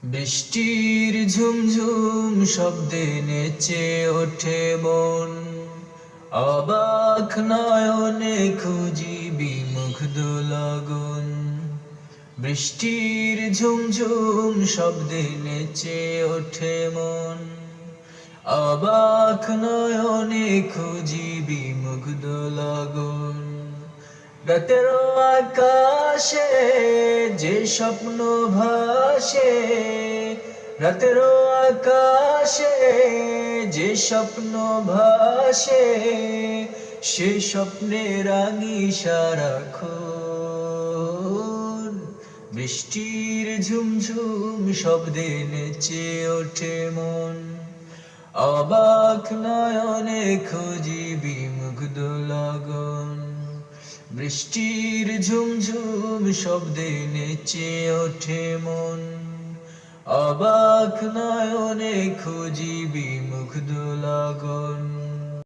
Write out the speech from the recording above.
বৃষ্টির ঝুমঝুম শব্দে নেচে ওঠে মন, অবাক নয়নে খুঁজি বিমুগ্ধ লগন। বৃষ্টির ঝুমঝুম শব্দে নেচে ওঠে মন, অবাক নয়নে খুঁজি বিমুগ্ধ লগন। রাতের আকাশে যে স্বপ্ন ভাসে, রাতের আকাশে যে স্বপ্ন ভাসে, সে স্বপ্নে রাঙি সারাক্ষণ। বৃষ্টির ঝুমঝুম শব্দে নেচে ওঠে মন, অবাক নয়নে খুঁজি বিমুগ্ধ লগন। বৃষ্টির ঝুমঝুম শব্দে নেচে ওঠে মন, অবাক নয়নে খুঁজি বিমুগ্ধ লগন।